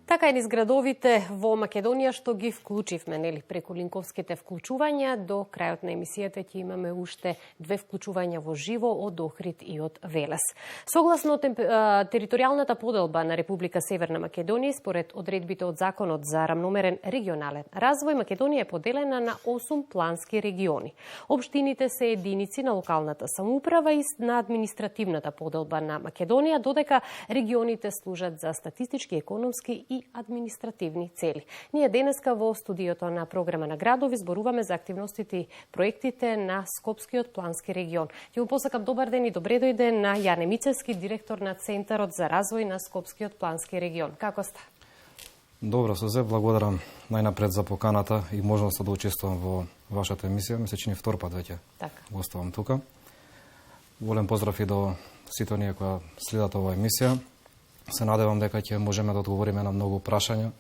Така е низ градовите во Македонија што ги вклучивме, нели, преку линковските вклучувања. До крајот на емисијата ќе имаме уште 2 вклучувања во живо од Охрид и од Велес. Согласно територијалната поделба на Република Северна Македонија, според одредбите од Законот за рамномерен регионален развој, Македонија е поделена на 8 плански региони. Општините се единици на локалната самоуправа и на административната поделба на Македонија, додека регионите служат за статистички, економски и административни цели. Ние денеска во студиото на програма на градови зборуваме за активностите и проектите на Скопскиот плански регион. Ќе му посакам добар ден и добре дојде на Јане Мицевски, директор на Центарот за развој на Скопскиот плански регион. Како сте? Добро, Сузе, благодарам најнапред за поканата и можноста да учествувам во вашата емисија. Ме се чини втор пат веќе гостувам тука. Голем поздрав и до сите оние кои следат оваа емисија. Се надевам дека ќе можеме да одговориме на многу прашања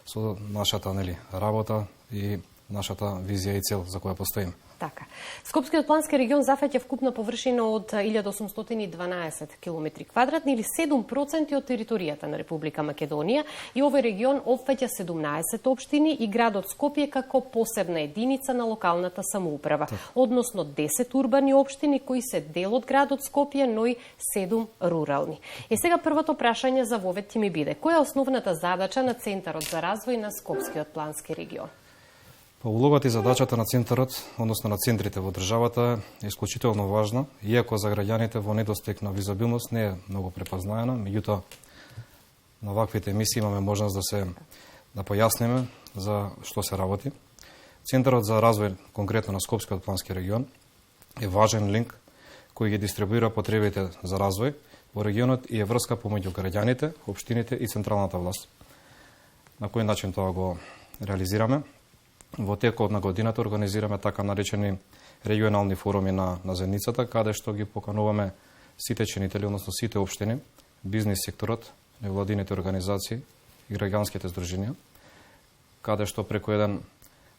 со нашата работа и нашата визија и цел за која постоиме. Така. Скопскиот плански регион зафаќа вкупна површина од 1812 километри квадратни или 7% од територијата на Република Македонија, и овој регион опфаќа 17 општини и градот Скопје како посебна единица на локалната самоуправа, односно 10 урбани општини кои се дел од градот Скопје, но и 7 рурални. И сега првото прашање за вовед ќе ми биде: која е основната задача на Центарот за развој на Скопскиот плански регион? Улогата и задачата на Центарот, односно на центрите во државата, е исклучително важна, иако за граѓаните во недостиг на визабилност не е многу препознаена. Меѓутоа, на ваквите емисии имаме можност да појасниме за што се работи. Центарот за развој, конкретно на Скопскиот плански регион, е важен линк кој ги дистрибуира потребите за развој во регионот и е врска помеѓу граѓаните, општините и централната власт. На кој начин тоа го реализираме? Во текот на годината организираме така наречени регионални форуми на заедницата, каде што ги покануваме сите чинители, односно сите општини, бизнис секторот, невладините организации и граѓанските здруженија, каде што преку еден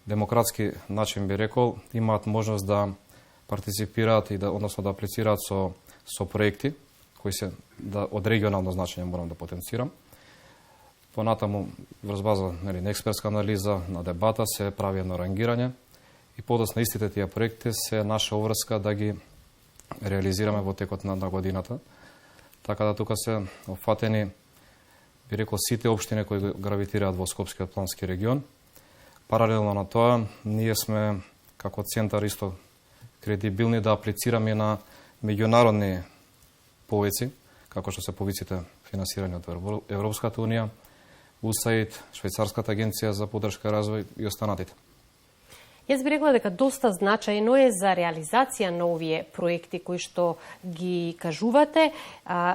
демократски начин, би рекол, имаат можност да партиципираат и односно да аплицираат со проекти кои се од регионално значење, морам да потенцирам. Понатаму, врз база на експертска анализа, на дебата, се прави едно рангирање и подоцна истите тие проекти се наша обврска да ги реализираме во текот на годината. Така да тука се опфатени, би рекол, сите општини кои гравитираат во Скопскиот плански регион. Паралелно на тоа, ние сме како центар исто кредибилни да аплицираме на меѓународни повици, како што се повиците финансирани од Европската унија, УСАИД, Швајцарската агенција за поддршка и развој и останатите. Јас би рекла дека доста значајно е за реализација на овие проекти кои што ги кажувате,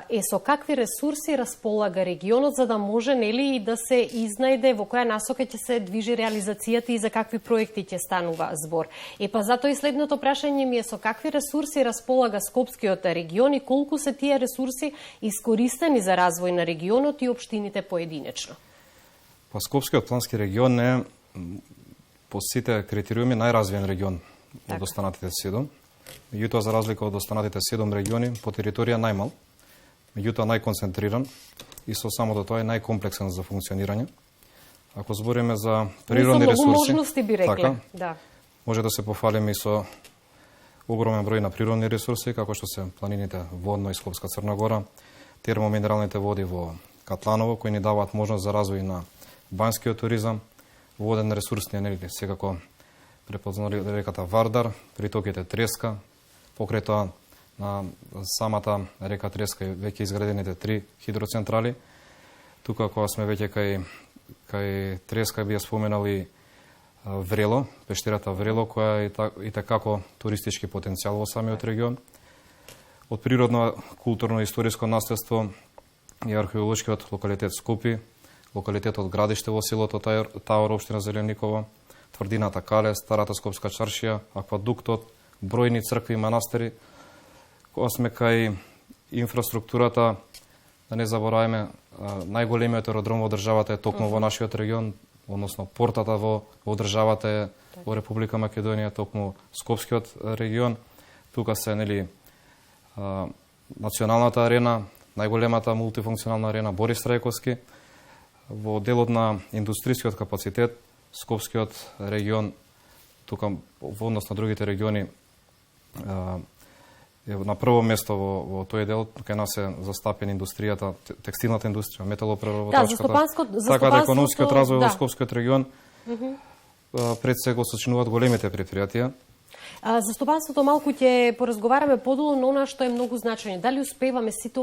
е со какви ресурси располага регионот за да може, нели, и да се изнајде во која насока ќе се движи реализацијата и за какви проекти ќе станува збор. Па затоа и следното прашање ми е: со какви ресурси располага Скопскиот регион и колку се тие ресурси искористени за развој на регионот и општините поединечно? Скопскиот плански регион е по сите критериуми најразвиен регион од останатите 7. Меѓутоа, за разлика од останатите 7 региони, по територија најмал, меѓутоа најконцентриран и со самото тоа е најкомплексен за функционирање. Ако збориме за природни ресурси, можности би рекле, може да се пофалиме и со огромен број на природни ресурси, како што се планините Водно и Скопска Црна Гора, термоминералните води во Катланово, кои ни даваат можност за развој на банјскиот туризам, воден ресурс ни е секако препознали реката Вардар, притоките Треска, покрај тоа на самата река Треска и веќе изградените 3 хидроцентрали. Тука кога сме веќе кај Треска би ја споменал и Врело, пештерата Врело, која е и како туристички потенцијал во самиот регион. Од природно, културно и историско наследство и археолошкиот локалитет Скопи, локалитетот Градиште во селото Таор, општина Зелениково, тврдината Кале, Старата Скопска чаршија, аквадуктот, бројни цркви и манастири. Кога сме кај инфраструктурата, да не забораваме, најголемиот аеродром во државата е токму во нашиот регион, односно портата во државата е во Република Македонија, токму Скопскиот регион. Тука се националната арена, најголемата мултифункционална арена Борис Трајковски, Во делот на индустријскиот капацитет, Скопскиот регион, тука во однос на другите региони, е на прво место во тој дел. Кај нас е застапена индустријата, текстилната индустрија, металопроработвачката. Така да економскиот развој во Скопскиот регион пред се го сочинуваат големите предпријатија. За стопанството малку ќе поразговараме подолу, но она што е многу значајно, дали успевате сите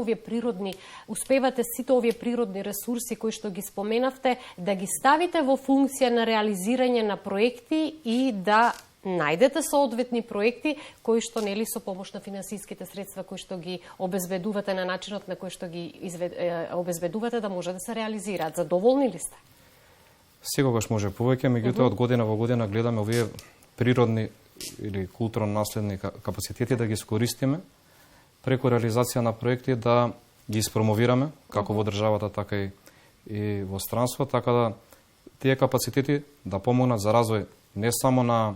овие природни ресурси кои што ги споменавте да ги ставите во функција на реализирање на проекти и да најдете соодветни проекти кои што нели со помош на финансиските средства кои што ги обезбедувате на начинот на кој што ги обезбедувате да може да се реализираат. Задоволни ли сте? Секогаш може повеќе, меѓутоа од година во година гледаме овие природни или културно наследни капацитети да ги искористиме преку реализација на проекти, да ги испромовираме како во државата, така и во странство, така да тие капацитети да помогнат за развој не само на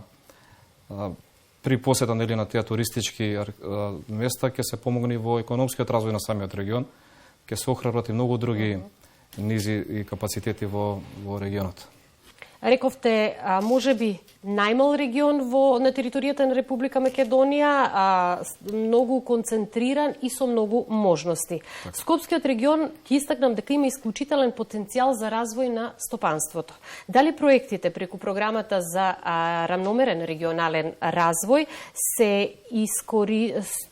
при посета нели на тие туристички места, ќе се помогне во економскиот развој на самиот регион, ќе се охрабрат и многу други низи и капацитети во регионот. Рековте, можеби најмал регион на територијата на Република Македонија, многу концентриран и со многу можности. Скопскиот регион ќе истакнам дека има исклучителен потенцијал за развој на стопанството. Дали проектите преку програмата за рамномерен регионален развој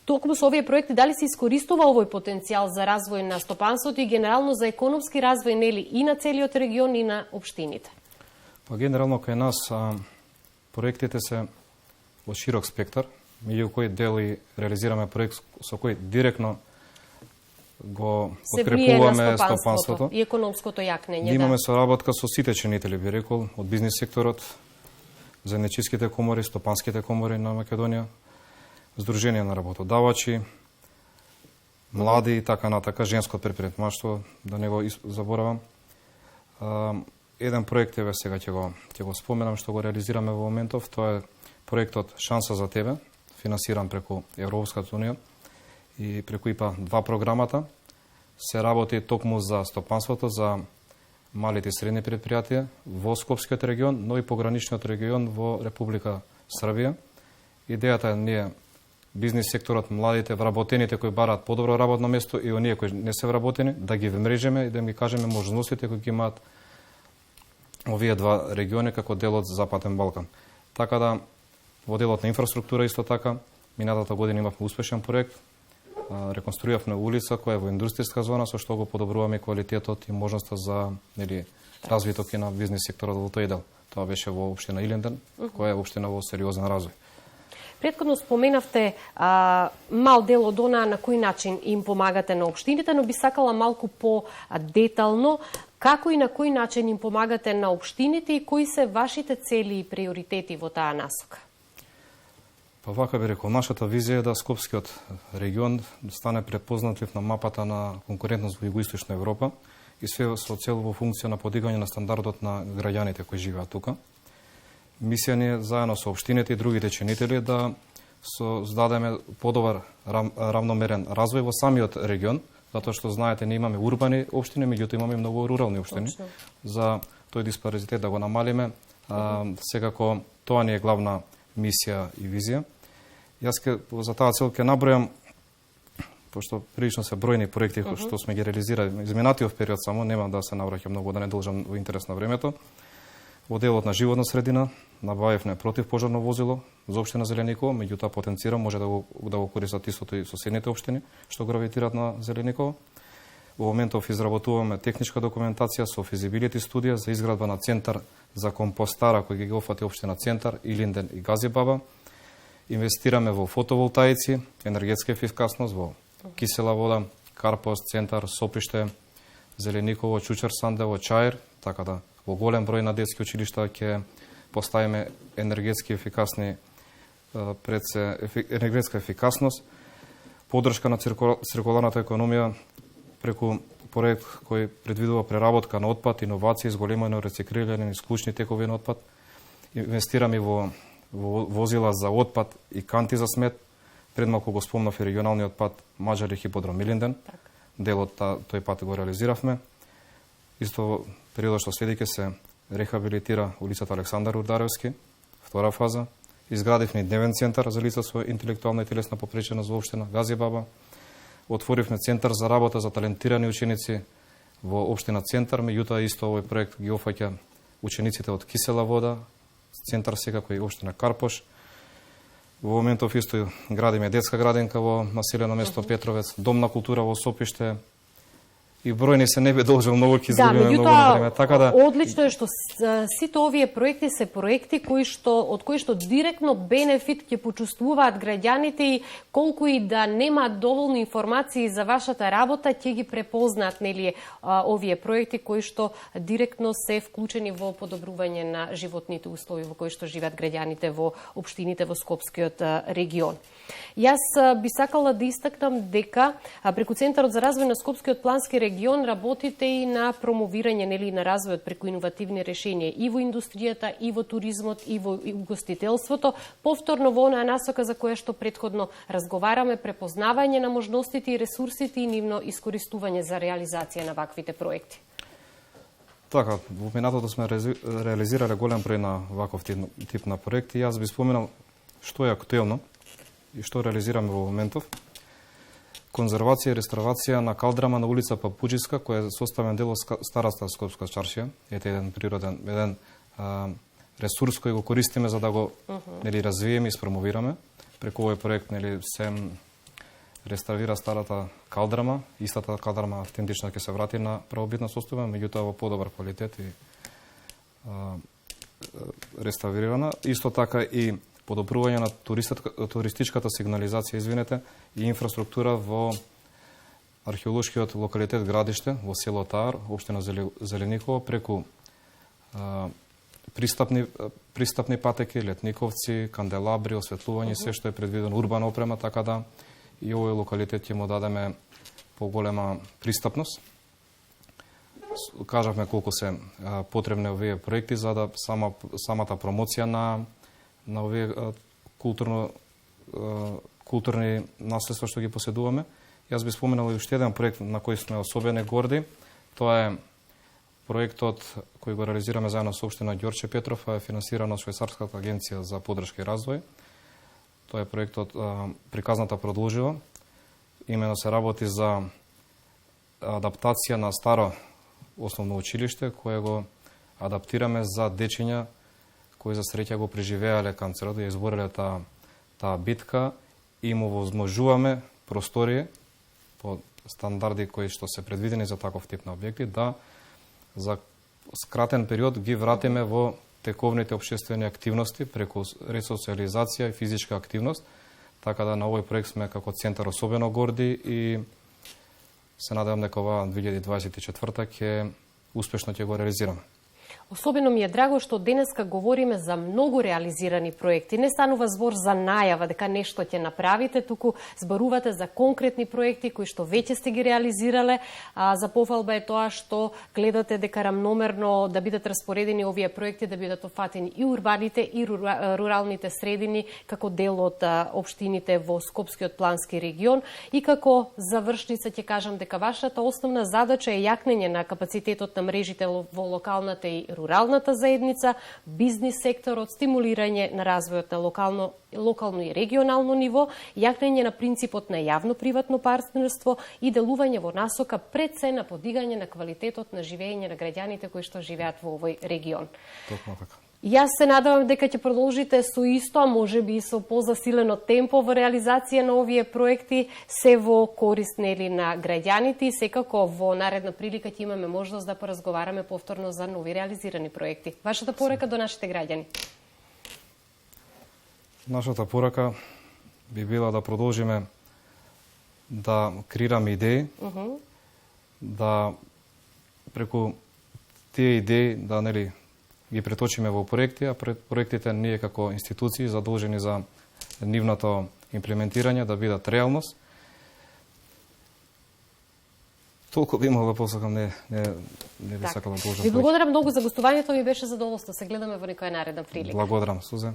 токму со овие проекти дали се искористува овој потенцијал за развој на стопанството и генерално за економски развој нели и на целиот регион и на општините? Па генерално кај нас проектите се од широк спектар, меѓу кои дели реализираме проект со кој директно го подкрепуваме стопанството и економското јакнење. Имаме соработка со сите чинители, би рекол, од бизнис секторот, заедничките комори, стопанските комори на Македонија, Сдружение на работодавачи, млади и така натака, женско предприемаштво, да не го заборавам. Еден проект еве сега ќе го споменам што го реализираме во моментов, тоа е проектот Шанса за тебе, финансиран преку Европската унија и преку ИПА 2 програмата. Се работи токму за стопанството, за малите и средни предпријатија во Скопскиот регион, но и пограничниот регион во Република Србија. Идејата е ние бизнис секторот, младите, вработените кои бараат подобро работно место и оние кои не се вработени, да ги вмрежиме и да ги кажеме можностите кои ги имаат овие два региони како дел од Западен Балкан. Така да, во делот на инфраструктура исто така, минатата година имавме успешен проект, реконструиравме улица која е во индустријска зона, со што го подобруваме квалитетот и можноста за развиток и на бизнис секторот во тој дел. Тоа беше во општина Илинден, која е општина во сериозен развој. Претходно споменавте мал дел од она на кој начин им помагате на општините, но би сакала малку по-детално како и на кој начин им помагате на општините и кои се вашите цели и приоритети во таа насока? Па вака би рекол, нашата визија е да Скопскиот регион стане препознатлив на мапата на конкурентност во Југоисточна Европа и све со цел во функција на подигање на стандардот на граѓаните кои живеат тука. Мисија ни е заедно со општините и другите чинители да создадеме подобар равномерен развој во самиот регион, затоа што знаете не имаме урбани општини, меѓутоа имаме многу рурални општини. За тој диспаритет да го намалиме, секако тоа ни е главна мисија и визија. Јас за таа цел ќе набројам, пошто прилично се бројни проекти кои што сме ги реализирали изминатиот период, само нема да се навраќам многу, да не должам во интерес на времето. Во делот на животна средина набавивме противпожарно возило за општина Зеленикова, меѓутоа потенцирам може да го користат истото и соседните општини што гравитираат на Зеленикова. Во моментов изработуваме техничка документација со физибилити студија за изградба на центар за компостара кој ги офати општина Центар, Илинден и Газибаба. Инвестираме во фотоволтаици, енергетска ефикасност, во кисела вода, Карпост, Центар, Сопиште, Зелениково, Чучар, Сандево, Чаир, така да во голем број на детски училишта ќе поставиме енергетски ефикасни енергетска ефикасност, поддршка на циркуларната економија преку проект кој предвидува преработка на отпад, иновации, зголемено рециклирање на исклучни текови на отпад. Инвестираме во возила за отпад и канти за смет. Пред малку го спомнав и регионалниот пат Маџари Хиподром Илинден. Дел од тој пат го реализиравме. Исто периодот што следи ќе се рехабилитира улицата Александар Урдаревски, втора фаза. Изградивме дневен центар за лица со интелектуална и телесна попреченост во општина Газибаба. Отворивме центар за работа за талентирани ученици во општина Центар, меѓутоа исто овој проект ги опфаќа учениците од Кисела вода, Центар секако и општина Карпош. Во моментов исто градиме детска градинка во населено место Петровец, дом на култура во Сопиште, и бројни се не би должел многу, ќе изгубиме многу на време. Така да одлично е што сите овие проекти се проекти од кои што директно бенефит ќе почувствуваат граѓаните и колку и да немаат доволно информации за вашата работа, ќе ги препознаат нели овие проекти кои што директно се вклучени во подобрување на животните услови во кои што живеат граѓаните во општините во Скопскиот регион. Јас би сакала да истакнам дека преку Центарот за развој на Скопскиот плански регион работите и на промовирање нели на развојот преку иновативни решенија и во индустријата, и во туризмот, и во угостителството, повторно во онаа насока за која што претходно разговараме, препознавање на можностите и ресурсите и нивно искористување за реализација на ваквите проекти. Така, во минатото сме реализирале голем број на ваков тип на проекти. Јас би споменал што е актуелно и што реализираме во моментов. Конзервација и реставрација на калдрама на улица Папуџиска, која е составен дел од старата Скопска чаршија. Ете еден природен, ресурс кој го користиме за да го нели развиеме и спромовираме. Преку овој проект нели се реставрира старата калдрама, истата калдрама автентична ќе се врати на правобитна состојба, меѓутоа во подобар квалитет и реставрирана. Исто така и подобрување на туристичката сигнализација, и инфраструктура во археолошкиот локалитет Градиште, во село Таар, општина Зелениково, преку пристапни патеки, летниковци, канделабри, осветлување, се што е предвидено, урбана опрема, така да и овој локалитет ќе му дадеме поголема пристапност. Кажавме колку се потребни овие проекти за да самата промоција на овие културни наследства што ги поседуваме. Јас би споменал уште еден проект на кој сме особено горди. Тоа е проектот кој го реализираме заедно со општина Ѓорче Петров, е финансирано од Швајцарската агенција за поддршка и развој. Тоа е проектот Приказната продолжива. Имено се работи за адаптација на старо основно училиште, кое го адаптираме за дечиња кои за среќа го преживеале канцерот и избореле таа битка и му возможуваме просторие по стандарди кои што се предвидени за таков тип на објекти да за скратен период ги вратиме во тековните општествени активности преку ресоциализација и физичка активност, така да на овој проект сме како центар особено горди и се надевам дека ова 2024 ќе успешно ќе го реализираме. Особено ми е драго што денеска говориме за многу реализирани проекти. Не станува збор за најава дека нешто ќе направите, туку зборувате за конкретни проекти кои што веќе сте ги реализирале. За пофалба е тоа што гледате дека рамномерно да бидат распоредени овие проекти, да бидат офатени и урбаните и руралните средини како дел од општините во Скопскиот плански регион. И како завршница ќе кажам дека вашата основна задача е јакнење на капацитетот на мрежите во локалната и руралната заедница, бизнис секторот, стимулирање на развојот на локално и регионално ниво, јакнење на принципот на јавно-приватно партнерство и делување во насока пред се на подигање на квалитетот на живење на граѓаните кои што живеат во овој регион. Токму така. Јас се надевам дека ќе продолжите со исто, а може би и со позасилено темпо во реализација на овие проекти, се во корист нели на граѓаните и секако во наредна прилика ќе имаме можност да поразговараме повторно за нови реализирани проекти. Вашата порака до нашите граѓани? Нашата порака би била да продолжиме да креираме идеи, да преку тие идеи да нели ги преточиме во проекти, а пред проектите ние како институции задолжени за нивното имплементирање да бидат реалност. Толку би имало да посакам, не би сакал да должам. Ви благодарам многу за гостувањето, ми беше задоволство. Се гледаме во некоја наредна прилика. Благодарам, Сузан.